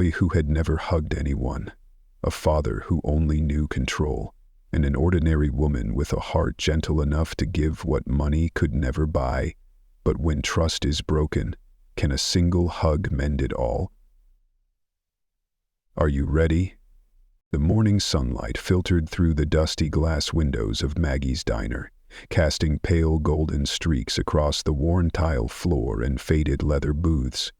boy who had never hugged anyone, a father who only knew control, and an ordinary woman with a heart gentle enough to give what money could never buy. But when trust is broken, can a single hug mend it all? Are you ready? The morning sunlight filtered through the dusty glass windows of Maggie's diner, casting pale golden streaks across the worn tile floor and faded leather booths.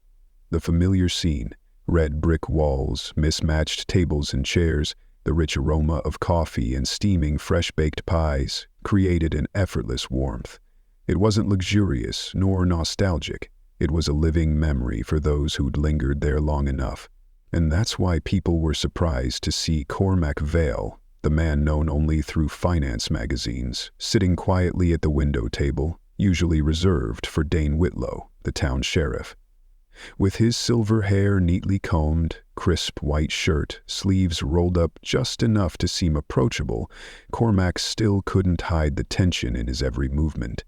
The familiar scene, red brick walls, mismatched tables and chairs, the rich aroma of coffee and steaming fresh-baked pies, created an effortless warmth. It wasn't luxurious nor nostalgic. It was a living memory for those who'd lingered there long enough. And that's why people were surprised to see Cormac Vale, the man known only through finance magazines, sitting quietly at the window table, usually reserved for Dane Whitlow, the town sheriff. With his silver hair neatly combed, crisp white shirt, sleeves rolled up just enough to seem approachable, Cormac still couldn't hide the tension in his every movement.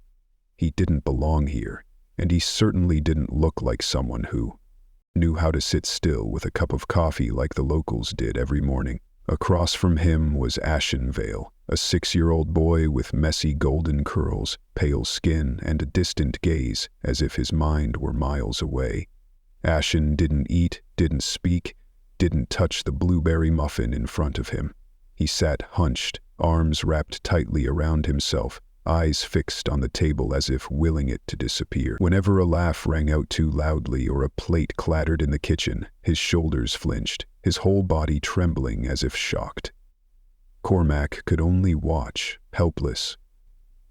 He didn't belong here, and he certainly didn't look like someone who knew how to sit still with a cup of coffee like the locals did every morning. Across from him was Ashen Vale, a 6-year-old boy with messy golden curls, pale skin, and a distant gaze, as if his mind were miles away. Ashen didn't eat, didn't speak, didn't touch the blueberry muffin in front of him. He sat hunched, arms wrapped tightly around himself, eyes fixed on the table as if willing it to disappear. Whenever a laugh rang out too loudly or a plate clattered in the kitchen, his shoulders flinched, his whole body trembling as if shocked. Cormac could only watch, helpless.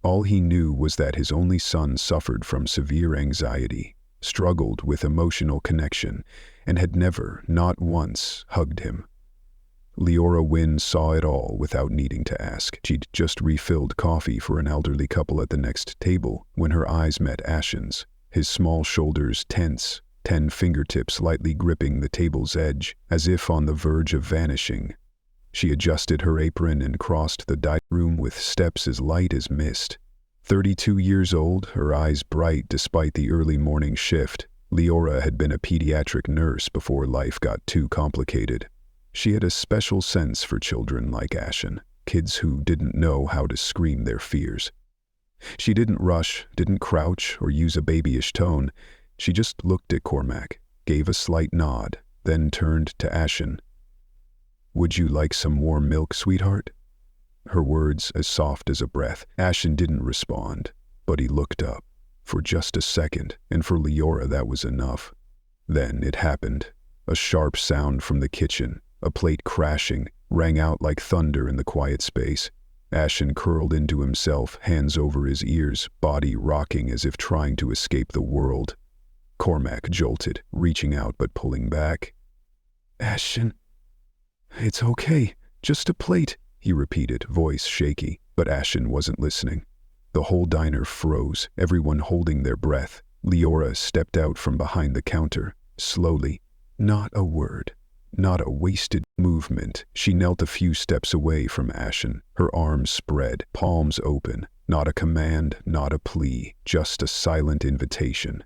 All he knew was that his only son suffered from severe anxiety, struggled with emotional connection, and had never, not once, hugged him. Leora Wynne saw it all without needing to ask. She'd just refilled coffee for an elderly couple at the next table when her eyes met Ashen's, his small shoulders tense, 10 fingertips lightly gripping the table's edge, as if on the verge of vanishing. She adjusted her apron and crossed the dining room with steps as light as mist. 32 years old, her eyes bright despite the early morning shift, Leora had been a pediatric nurse before life got too complicated. She had a special sense for children like Ashen, kids who didn't know how to scream their fears. She didn't rush, didn't crouch or use a babyish tone. She just looked at Cormac, gave a slight nod, then turned to Ashen. "Would you like some warm milk, sweetheart?" Her words as soft as a breath. Ashen didn't respond, but he looked up. For just a second, and for Leora that was enough. Then it happened. A sharp sound from the kitchen, a plate crashing, rang out like thunder in the quiet space. Ashen curled into himself, hands over his ears, body rocking as if trying to escape the world. Cormac jolted, reaching out but pulling back. "Ashen, it's okay, just a plate," he repeated, voice shaky, but Ashen wasn't listening. The whole diner froze, everyone holding their breath. Leora stepped out from behind the counter, slowly. Not a word, not a wasted movement. She knelt a few steps away from Ashen, her arms spread, palms open. Not a command, not a plea, just a silent invitation.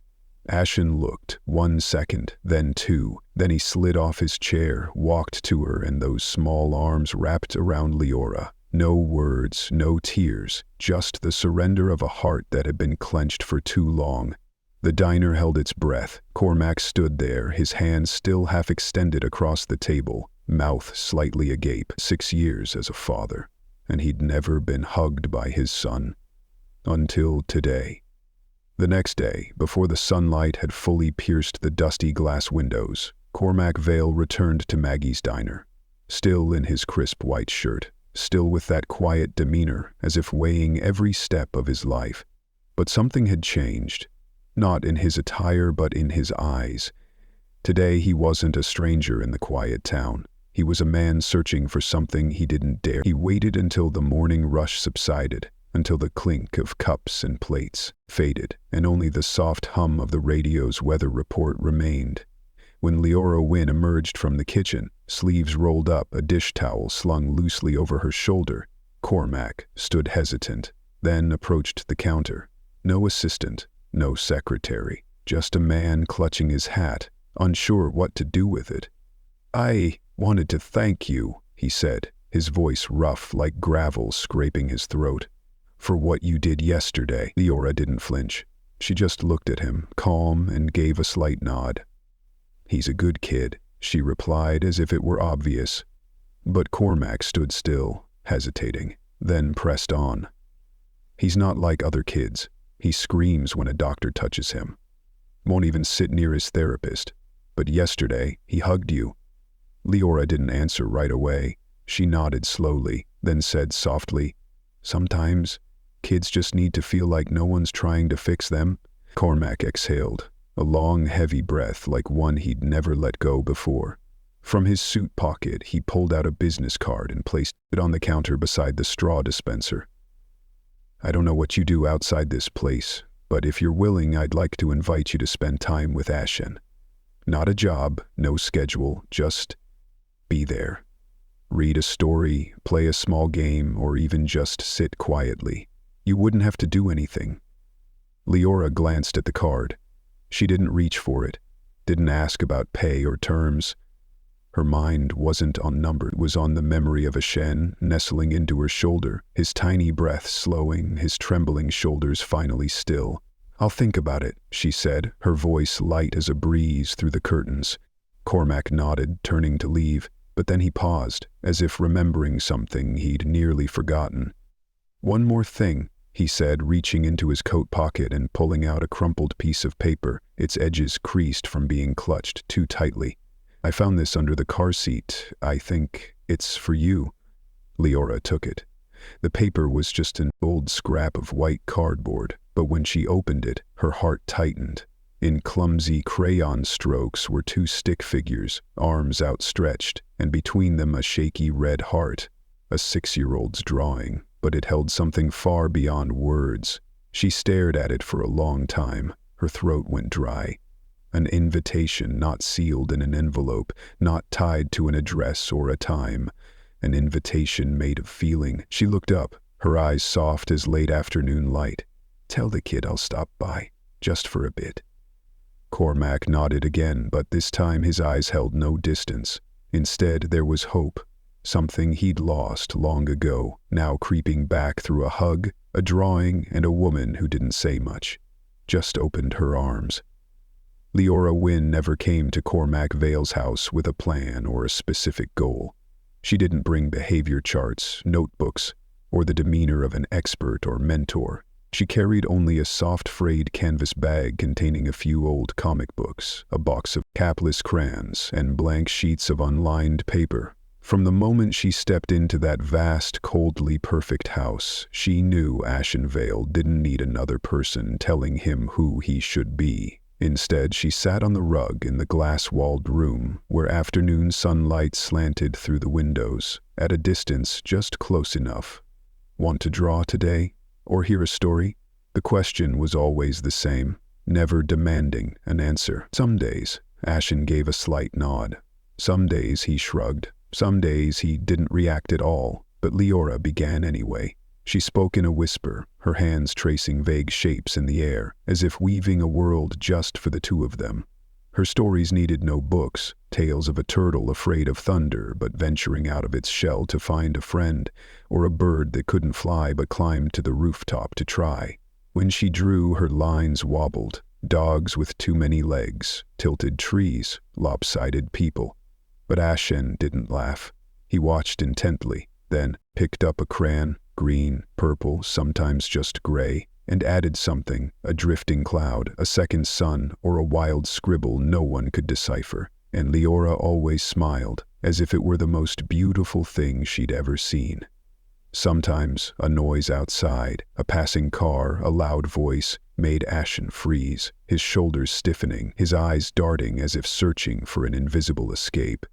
Ashen looked, 1 second, then 2, then he slid off his chair, walked to her, and those small arms wrapped around Leora. No words, no tears, just the surrender of a heart that had been clenched for too long. The diner held its breath. Cormac stood there, his hands still half extended across the table, mouth slightly agape. 6 years as a father, and he'd never been hugged by his son. Until today. The next day, before the sunlight had fully pierced the dusty glass windows, Cormac Vale returned to Maggie's diner, still in his crisp white shirt, still with that quiet demeanor, as if weighing every step of his life. But something had changed, not in his attire but in his eyes. Today he wasn't a stranger in the quiet town. He was a man searching for something he didn't dare. He waited until the morning rush subsided, until the clink of cups and plates faded, and only the soft hum of the radio's weather report remained. When Leora Wynne emerged from the kitchen, sleeves rolled up, a dish towel slung loosely over her shoulder, Cormac stood hesitant, then approached the counter. No assistant, no secretary, just a man clutching his hat, unsure what to do with it. "I wanted to thank you," he said, his voice rough like gravel scraping his throat, "for what you did yesterday." Leora didn't flinch. She just looked at him, calm, and gave a slight nod. "He's a good kid," she replied as if it were obvious. But Cormac stood still, hesitating, then pressed on. "He's not like other kids. He screams when a doctor touches him. Won't even sit near his therapist. But yesterday, he hugged you." Leora didn't answer right away. She nodded slowly, then said softly, "Sometimes, kids just need to feel like no one's trying to fix them." Cormac exhaled, a long, heavy breath like one he'd never let go before. From his suit pocket, he pulled out a business card and placed it on the counter beside the straw dispenser. "I don't know what you do outside this place, but if you're willing, I'd like to invite you to spend time with Ashen. Not a job, no schedule, just be there. Read a story, play a small game, or even just sit quietly. You wouldn't have to do anything." Leora glanced at the card. She didn't reach for it, didn't ask about pay or terms. Her mind wasn't on number, it was on the memory of Ashen nestling into her shoulder, his tiny breath slowing, his trembling shoulders finally still. "I'll think about it," she said, her voice light as a breeze through the curtains. Cormac nodded, turning to leave, but then he paused, as if remembering something he'd nearly forgotten. "One more thing," he said, reaching into his coat pocket and pulling out a crumpled piece of paper, its edges creased from being clutched too tightly. "I found this under the car seat. I think it's for you." Leora took it. The paper was just an old scrap of white cardboard, but when she opened it, her heart tightened. In clumsy crayon strokes were two stick figures, arms outstretched, and between them a shaky red heart. A 6-year-old's drawing, but it held something far beyond words. She stared at it for a long time. Her throat went dry. An invitation not sealed in an envelope, not tied to an address or a time. An invitation made of feeling. She looked up, her eyes soft as late afternoon light. "Tell the kid I'll stop by, just for a bit." Cormac nodded again, but this time his eyes held no distance. Instead, there was hope. Something he'd lost long ago, now creeping back through a hug, a drawing, and a woman who didn't say much, just opened her arms. Leora Wynne never came to Cormac Vale's house with a plan or a specific goal. She didn't bring behavior charts, notebooks, or the demeanor of an expert or mentor. She carried only a soft frayed canvas bag containing a few old comic books, a box of capless crayons, and blank sheets of unlined paper. From the moment she stepped into that vast, coldly perfect house, she knew Ashen Vale didn't need another person telling him who he should be. Instead, she sat on the rug in the glass-walled room, where afternoon sunlight slanted through the windows, at a distance just close enough. "Want to draw today? Or hear a story?" The question was always the same, never demanding an answer. Some days, Ashen gave a slight nod. Some days he shrugged. Some days he didn't react at all, but Leora began anyway. She spoke in a whisper, her hands tracing vague shapes in the air, as if weaving a world just for the two of them. Her stories needed no books, tales of a turtle afraid of thunder but venturing out of its shell to find a friend, or a bird that couldn't fly but climbed to the rooftop to try. When she drew, her lines wobbled. Dogs with too many legs, tilted trees, lopsided people. But Ashen didn't laugh. He watched intently, then picked up a crayon, green, purple, sometimes just gray, and added something, a drifting cloud, a second sun, or a wild scribble no one could decipher. And Leora always smiled, as if it were the most beautiful thing she'd ever seen. Sometimes a noise outside, a passing car, a loud voice, made Ashen freeze, his shoulders stiffening, his eyes darting as if searching for an invisible escape.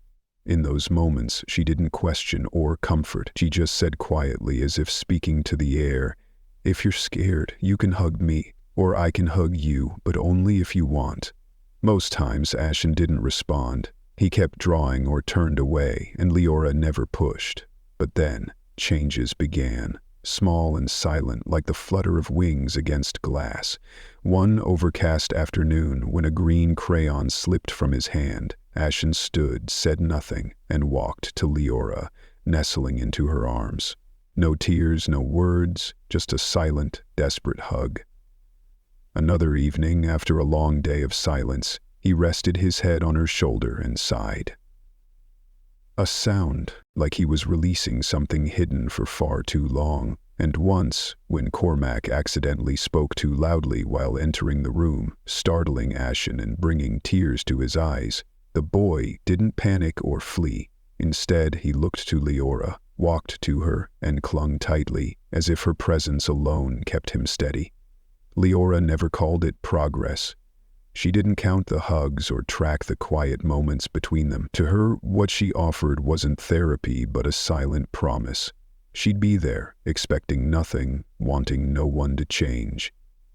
In those moments, she didn't question or comfort. She just said quietly, as if speaking to the air, "If you're scared, you can hug me, or I can hug you, but only if you want." Most times, Ashen didn't respond. He kept drawing or turned away, and Leora never pushed. But then, changes began, small and silent like the flutter of wings against glass. One overcast afternoon, when a green crayon slipped from his hand, Ashen stood, said nothing, and walked to Leora, nestling into her arms. No tears, no words, just a silent, desperate hug. Another evening, after a long day of silence, he rested his head on her shoulder and sighed. A sound, like he was releasing something hidden for far too long. And once, when Cormac accidentally spoke too loudly while entering the room, startling Ashen and bringing tears to his eyes, the boy didn't panic or flee. Instead, he looked to Leora, walked to her, and clung tightly, as if her presence alone kept him steady. Leora never called it progress. She didn't count the hugs or track the quiet moments between them. To her, what she offered wasn't therapy but a silent promise. She'd be there, expecting nothing, wanting no one to change.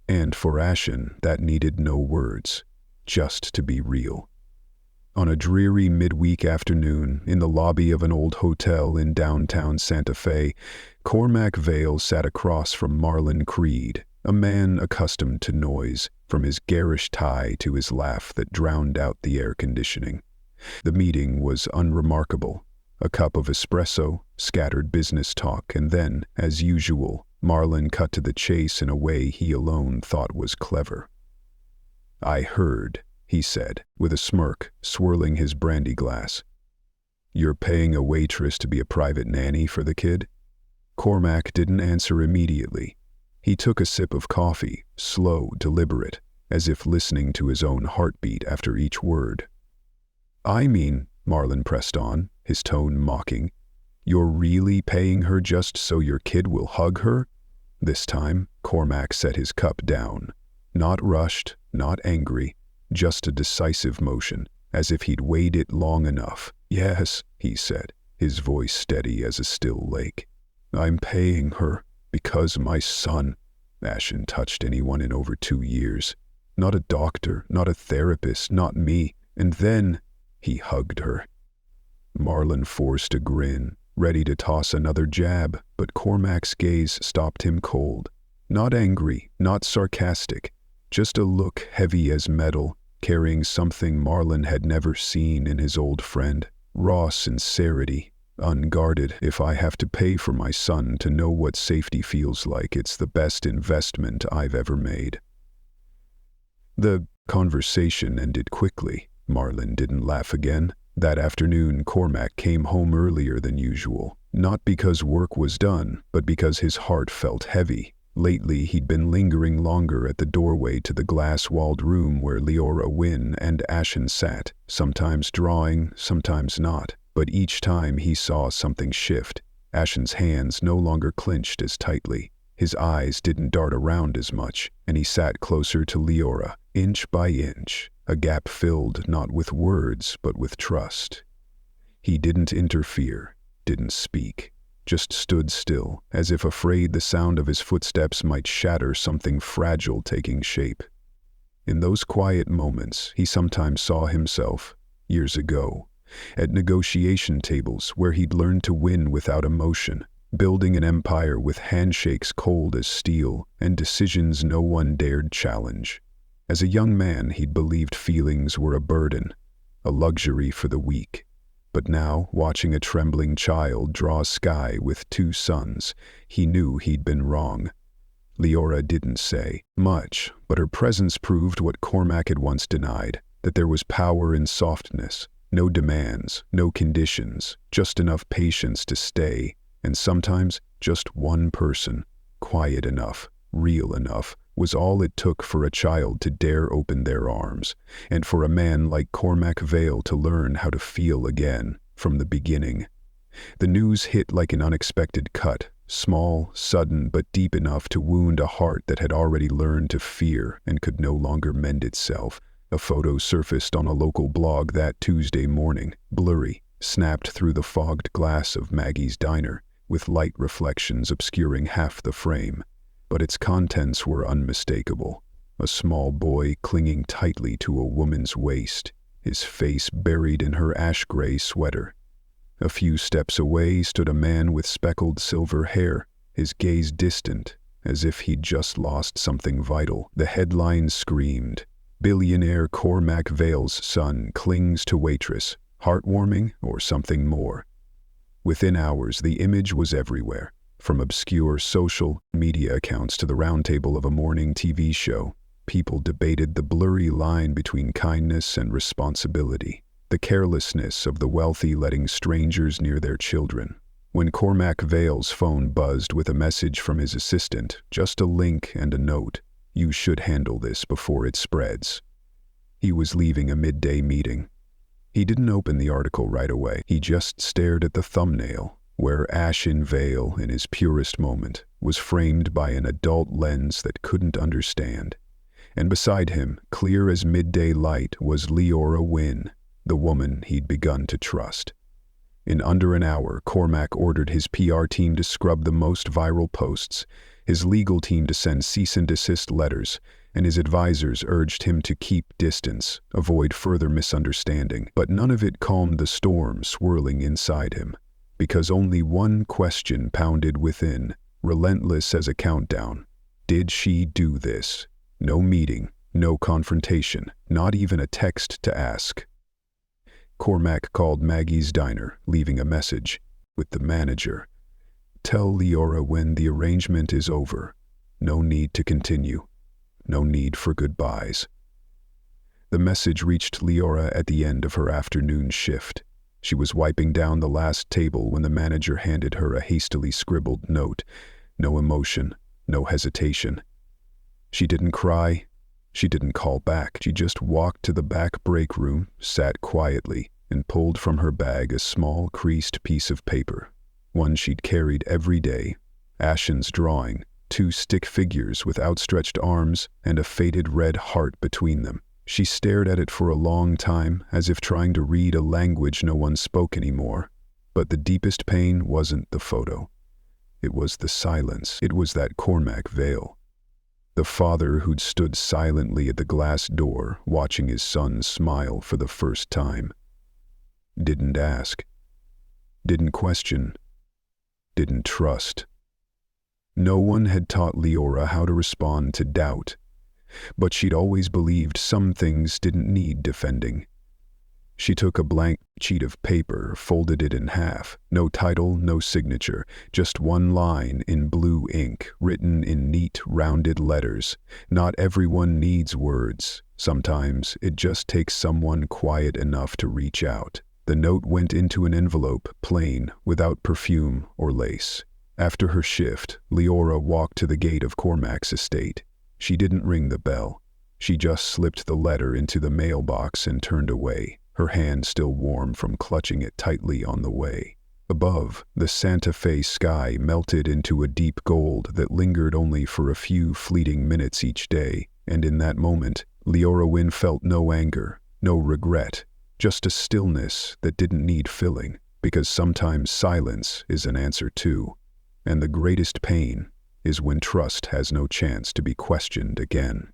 And for Ashen, that needed no words, just to be real. On a dreary midweek afternoon, in the lobby of an old hotel in downtown Santa Fe, Cormac Vale sat across from Marlon Creed, a man accustomed to noise, from his garish tie to his laugh that drowned out the air conditioning. The meeting was unremarkable. A cup of espresso, scattered business talk, and then, as usual, Marlon cut to the chase in a way he alone thought was clever. "I heard," he said, with a smirk, swirling his brandy glass. "You're paying a waitress to be a private nanny for the kid?" Cormac didn't answer immediately. He took a sip of coffee, slow, deliberate, as if listening to his own heartbeat after each word. "I mean," Marlon pressed on, his tone mocking, "you're really paying her just so your kid will hug her?" This time, Cormac set his cup down. Not rushed, not angry, just a decisive motion, as if he'd weighed it long enough. "Yes," he said, his voice steady as a still lake. "I'm paying her because my son." Ashen touched anyone in over 2 years. Not a doctor, not a therapist, not me. And then he hugged her. Marlon forced a grin, ready to toss another jab, but Cormac's gaze stopped him cold. Not angry, not sarcastic, just a look heavy as metal, carrying something Marlon had never seen in his old friend. Raw sincerity, unguarded. "If I have to pay for my son to know what safety feels like, it's the best investment I've ever made." The conversation ended quickly. Marlon didn't laugh again. That afternoon, Cormac came home earlier than usual, not because work was done, but because his heart felt heavy. Lately, he'd been lingering longer at the doorway to the glass-walled room where Leora Wynn and Ashen sat, sometimes drawing, sometimes not. But each time he saw something shift. Ashen's hands no longer clenched as tightly. His eyes didn't dart around as much, and he sat closer to Leora, inch by inch, a gap filled not with words but with trust. He didn't interfere, didn't speak, just stood still, as if afraid the sound of his footsteps might shatter something fragile taking shape. In those quiet moments, he sometimes saw himself, years ago, at negotiation tables where he'd learned to win without emotion, building an empire with handshakes cold as steel and decisions no one dared challenge. As a young man, he'd believed feelings were a burden, a luxury for the weak. But now, watching a trembling child draw sky with 2 sons, he knew he'd been wrong. Leora didn't say much, but her presence proved what Cormac had once denied, that there was power in softness. No demands, no conditions, just enough patience to stay, and sometimes just one person, quiet enough, real enough, was all it took for a child to dare open their arms, and for a man like Cormac Vale to learn how to feel again, from the beginning. The news hit like an unexpected cut, small, sudden, but deep enough to wound a heart that had already learned to fear and could no longer mend itself. A photo surfaced on a local blog that Tuesday morning, blurry, snapped through the fogged glass of Maggie's diner, with light reflections obscuring half the frame. But its contents were unmistakable. A small boy clinging tightly to a woman's waist, his face buried in her ash-gray sweater. A few steps away stood a man with speckled silver hair, his gaze distant, as if he'd just lost something vital. The headline screamed, Billionaire Cormac Vale's son clings to waitress, heartwarming or something more. Within hours, the image was everywhere, from obscure social media accounts to the roundtable of a morning TV show. People debated the blurry line between kindness and responsibility, the carelessness of the wealthy letting strangers near their children. When Cormac Vale's phone buzzed with a message from his assistant, just a link and a note, "You should handle this before it spreads." He was leaving a midday meeting. He didn't open the article right away. He just stared at the thumbnail, where Ashen Vale, in his purest moment, was framed by an adult lens that couldn't understand. And beside him, clear as midday light, was Leora Wynne, the woman he'd begun to trust. In under an hour, Cormac ordered his PR team to scrub the most viral posts, his legal team to send cease and desist letters, and his advisors urged him to keep distance, avoid further misunderstanding. But none of it calmed the storm swirling inside him, because only one question pounded within, relentless as a countdown. Did she do this? No meeting, no confrontation, not even a text to ask. Cormac called Maggie's diner, leaving a message with the manager. "Tell Leora when the arrangement is over. No need to continue. No need for goodbyes." The message reached Leora at the end of her afternoon shift. She was wiping down the last table when the manager handed her a hastily scribbled note. No emotion, no hesitation. She didn't cry. She didn't call back. She just walked to the back break room, sat quietly, and pulled from her bag a small creased piece of paper, one she'd carried every day, Ashen's drawing, 2 stick figures with outstretched arms and a faded red heart between them. She stared at it for a long time, as if trying to read a language no one spoke anymore. But the deepest pain wasn't the photo. It was the silence. It was that Cormac Vale, the father who'd stood silently at the glass door, watching his son smile for the first time. Didn't ask. Didn't question. Didn't trust. No one had taught Leora how to respond to doubt, but she'd always believed some things didn't need defending. She took a blank sheet of paper, folded it in half. No title, no signature, just one line in blue ink, written in neat, rounded letters. Not everyone needs words. Sometimes it just takes someone quiet enough to reach out. The note went into an envelope, plain, without perfume or lace. After her shift, Leora walked to the gate of Cormac's estate. She didn't ring the bell. She just slipped the letter into the mailbox and turned away, her hand still warm from clutching it tightly on the way. Above, the Santa Fe sky melted into a deep gold that lingered only for a few fleeting minutes each day, and in that moment, Leora Wynne felt no anger, no regret, just a stillness that didn't need filling, because sometimes silence is an answer too. And the greatest pain is when trust has no chance to be questioned again.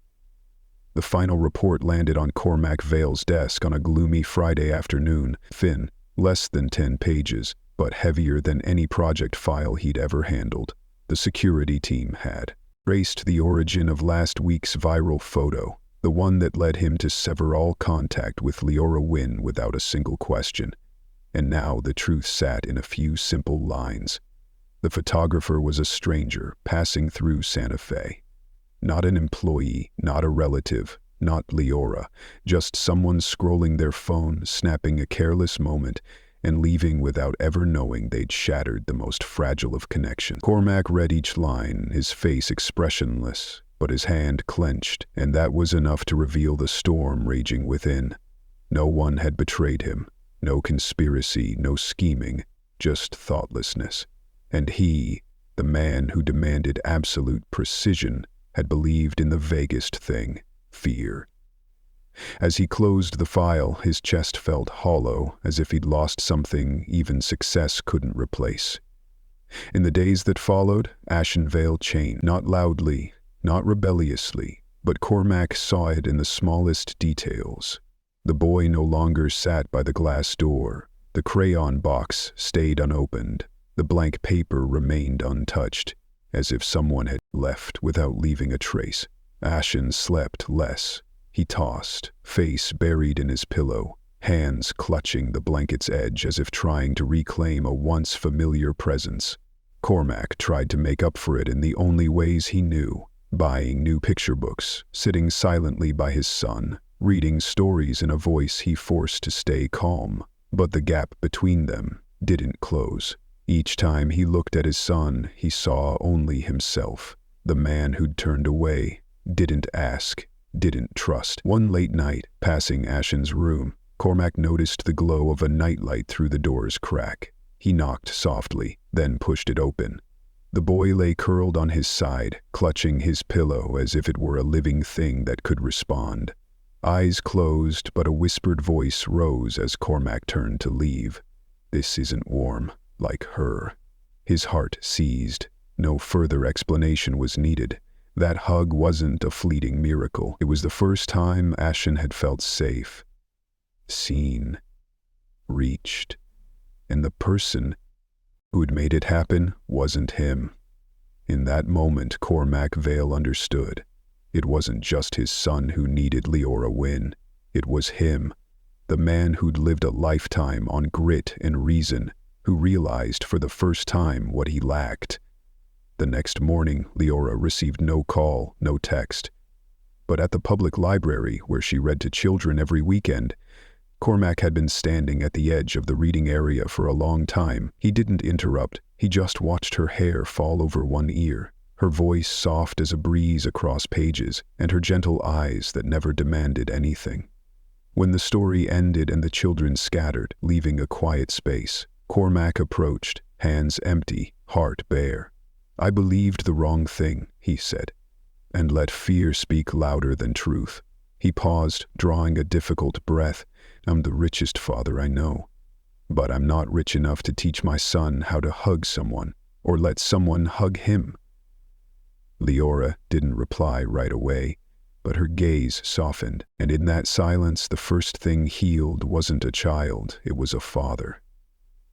The final report landed on Cormac Vale's desk on a gloomy Friday afternoon, thin, less than 10 pages, but heavier than any project file he'd ever handled. The security team had traced the origin of last week's viral photo, the one that led him to sever all contact with Leora Wynne without a single question. And now the truth sat in a few simple lines. The photographer was a stranger passing through Santa Fe. Not an employee, not a relative, not Leora, just someone scrolling their phone, snapping a careless moment, and leaving without ever knowing they'd shattered the most fragile of connections. Cormac read each line, his face expressionless, but his hand clenched, and that was enough to reveal the storm raging within. No one had betrayed him, no conspiracy, no scheming, just thoughtlessness. And he, the man who demanded absolute precision, had believed in the vaguest thing, fear. As he closed the file, his chest felt hollow, as if he'd lost something even success couldn't replace. In the days that followed, Ashen Vale changed, not loudly, not rebelliously, but Cormac saw it in the smallest details. The boy no longer sat by the glass door. The crayon box stayed unopened. The blank paper remained untouched, as if someone had left without leaving a trace. Ashen slept less. He tossed, face buried in his pillow, hands clutching the blanket's edge as if trying to reclaim a once familiar presence. Cormac tried to make up for it in the only ways he knew, buying new picture books, sitting silently by his son, reading stories in a voice he forced to stay calm. But the gap between them didn't close. Each time he looked at his son, he saw only himself, the man who'd turned away, didn't ask, didn't trust. One late night, passing Ashen's room, Cormac noticed the glow of a nightlight through the door's crack. He knocked softly, then pushed it open. The boy lay curled on his side, clutching his pillow as if it were a living thing that could respond. Eyes closed, but a whispered voice rose as Cormac turned to leave. "This isn't warm, like her." His heart seized. No further explanation was needed. That hug wasn't a fleeting miracle. It was the first time Ashen had felt safe, seen, reached. And the person who'd made it happen wasn't him. In that moment, Cormac Vale understood. It wasn't just his son who needed Leora Wynn. It was him, the man who'd lived a lifetime on grit and reason, who realized for the first time what he lacked. The next morning, Leora received no call, no text. But at the public library, where she read to children every weekend, Cormac had been standing at the edge of the reading area for a long time. He didn't interrupt. He just watched her hair fall over one ear, her voice soft as a breeze across pages, and her gentle eyes that never demanded anything. When the story ended and the children scattered, leaving a quiet space, Cormac approached, hands empty, heart bare. "I believed the wrong thing," he said, "and let fear speak louder than truth." He paused, drawing a difficult breath. "I'm the richest father I know, but I'm not rich enough to teach my son how to hug someone, or let someone hug him." Leora didn't reply right away, but her gaze softened, and in that silence the first thing healed wasn't a child, it was a father.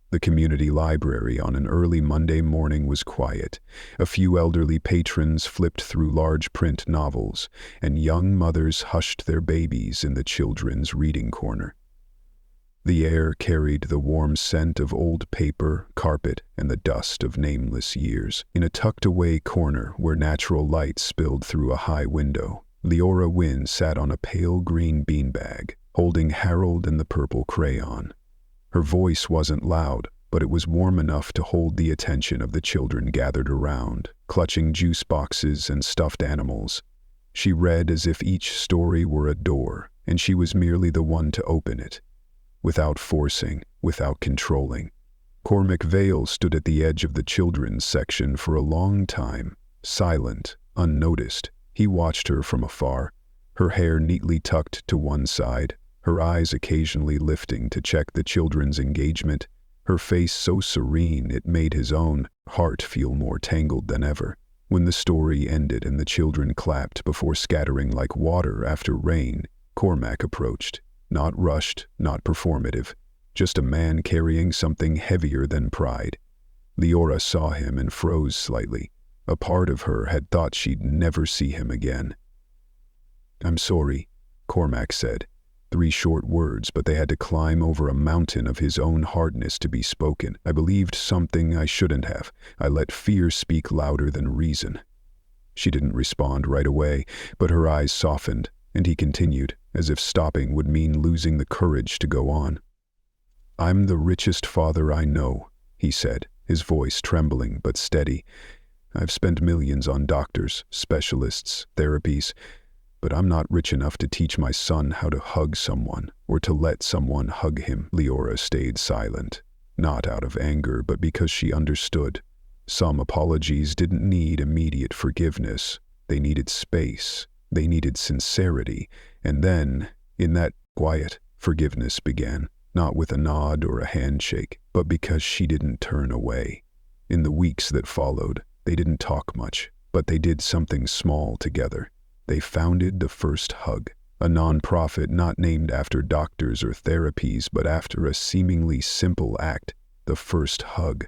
The community library on an early Monday morning was quiet. A few elderly patrons flipped through large print novels, and young mothers hushed their babies in the children's reading corner. The air carried the warm scent of old paper, carpet, and the dust of nameless years. In a tucked-away corner where natural light spilled through a high window, Leora Wynn sat on a pale green beanbag, holding Harold and the purple crayon. Her voice wasn't loud, but it was warm enough to hold the attention of the children gathered around, clutching juice boxes and stuffed animals. She read as if each story were a door, and she was merely the one to open it. Without forcing, without controlling. Cormac Vale stood at the edge of the children's section for a long time, silent, unnoticed. He watched her from afar, her hair neatly tucked to one side, her eyes occasionally lifting to check the children's engagement, her face so serene it made his own heart feel more tangled than ever. When the story ended and the children clapped before scattering like water after rain, Cormac approached. Not rushed, not performative, just a man carrying something heavier than pride. Leora saw him and froze slightly. A part of her had thought she'd never see him again. "I'm sorry," Cormac said. 3 short words, but they had to climb over a mountain of his own hardness to be spoken. "I believed something I shouldn't have. I let fear speak louder than reason." She didn't respond right away, but her eyes softened, and he continued, as if stopping would mean losing the courage to go on. "I'm the richest father I know," he said, his voice trembling but steady. "I've spent millions on doctors, specialists, therapies, but I'm not rich enough to teach my son how to hug someone, or to let someone hug him." Leora stayed silent, not out of anger, but because she understood. Some apologies didn't need immediate forgiveness. They needed space. They needed sincerity. And then, in that quiet, forgiveness began, not with a nod or a handshake, but because she didn't turn away. In the weeks that followed, they didn't talk much, but they did something small together. They founded The First Hug, a non-profit not named after doctors or therapies, but after a seemingly simple act, the first hug.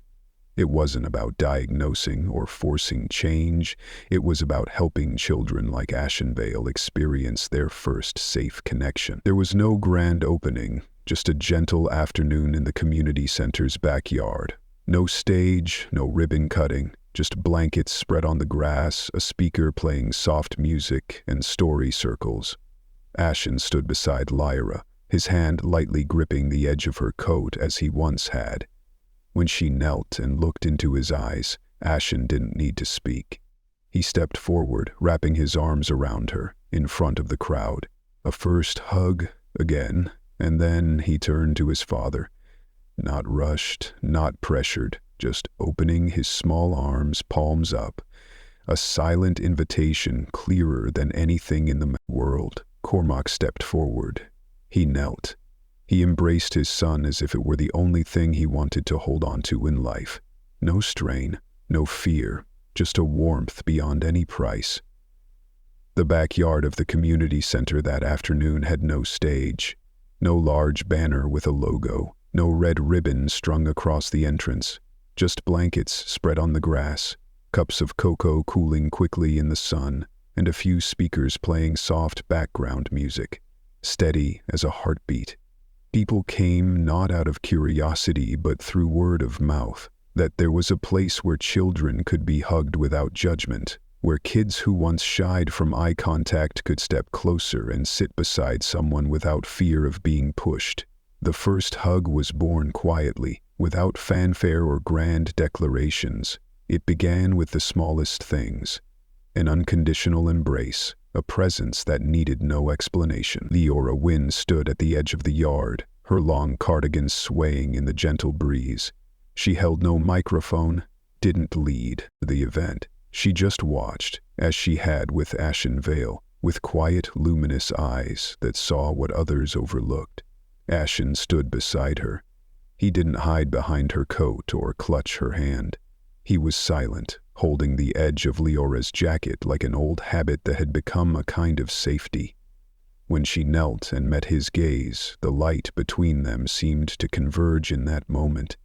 It wasn't about diagnosing or forcing change. It was about helping children like Ashenvale experience their first safe connection. There was no grand opening, just a gentle afternoon in the community center's backyard. No stage, no ribbon cutting, just blankets spread on the grass, a speaker playing soft music, and story circles. Ashen stood beside Lyra, his hand lightly gripping the edge of her coat as he once had. When she knelt and looked into his eyes, Ashen didn't need to speak. He stepped forward, wrapping his arms around her, in front of the crowd. A first hug, again, and then he turned to his father. Not rushed, not pressured, just opening his small arms, palms up. A silent invitation clearer than anything in the world. Cormac stepped forward. He knelt. He embraced his son as if it were the only thing he wanted to hold on to in life. No strain, no fear, just a warmth beyond any price. The backyard of the community center that afternoon had no stage, no large banner with a logo, no red ribbon strung across the entrance, just blankets spread on the grass, cups of cocoa cooling quickly in the sun, and a few speakers playing soft background music, steady as a heartbeat. People came not out of curiosity but through word of mouth, that there was a place where children could be hugged without judgment, where kids who once shied from eye contact could step closer and sit beside someone without fear of being pushed. The first hug was born quietly, without fanfare or grand declarations. It began with the smallest things. An unconditional embrace, a presence that needed no explanation. Leora Wynne stood at the edge of the yard, her long cardigan swaying in the gentle breeze. She held no microphone, didn't lead the event. She just watched, as she had with Ashenvale, with quiet, luminous eyes that saw what others overlooked. Ashen stood beside her. He didn't hide behind her coat or clutch her hand. He was silent, holding the edge of Leora's jacket like an old habit that had become a kind of safety. When she knelt and met his gaze, the light between them seemed to converge in that moment.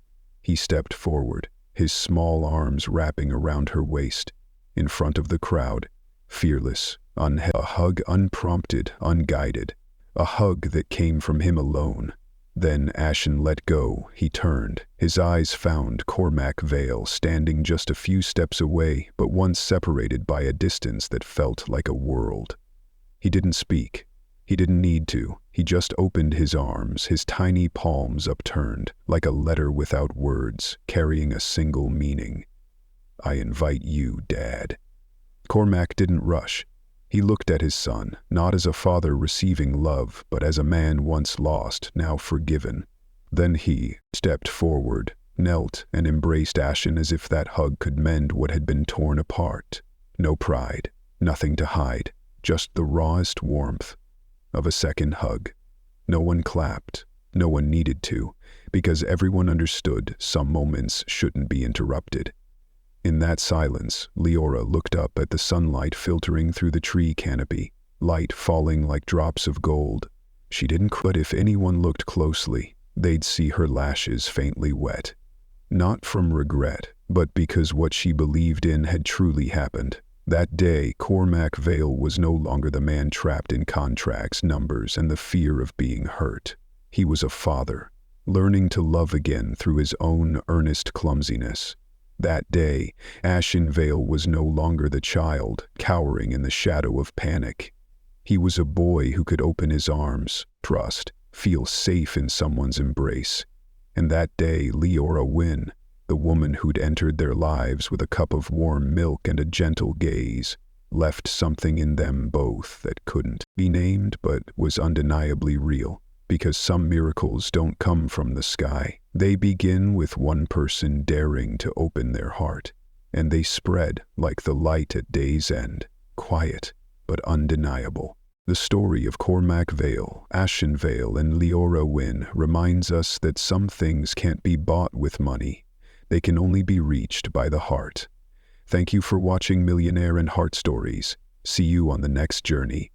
He stepped forward, his small arms wrapping around her waist, in front of the crowd, fearless, a hug unprompted, unguided, a hug that came from him alone. Then Ashen let go. He turned. His eyes found Cormac Vale standing just a few steps away, but once separated by a distance that felt like a world. He didn't speak. He didn't need to. He just opened his arms, his tiny palms upturned, like a letter without words, carrying a single meaning. I invite you, Dad. Cormac didn't rush. He looked at his son, not as a father receiving love, but as a man once lost, now forgiven. Then he stepped forward, knelt, and embraced Ashen as if that hug could mend what had been torn apart. No pride, nothing to hide, just the rawest warmth of a second hug. No one clapped, no one needed to, because everyone understood some moments shouldn't be interrupted. In that silence, Leora looked up at the sunlight filtering through the tree canopy, light falling like drops of gold. She didn't, but if anyone looked closely, they'd see her lashes faintly wet. Not from regret, but because what she believed in had truly happened. That day, Cormac Vale was no longer the man trapped in contracts, numbers, and the fear of being hurt. He was a father, learning to love again through his own earnest clumsiness. That day, Ashenvale was no longer the child, cowering in the shadow of panic. He was a boy who could open his arms, trust, feel safe in someone's embrace. And that day, Leora Wynne, the woman who'd entered their lives with a cup of warm milk and a gentle gaze, left something in them both that couldn't be named but was undeniably real. Because some miracles don't come from the sky. They begin with one person daring to open their heart, and they spread like the light at day's end, quiet but undeniable. The story of Cormac Vale, Ashenvale, and Leora Wynne reminds us that some things can't be bought with money. They can only be reached by the heart. Thank you for watching Millionaire and Heart Stories. See you on the next journey.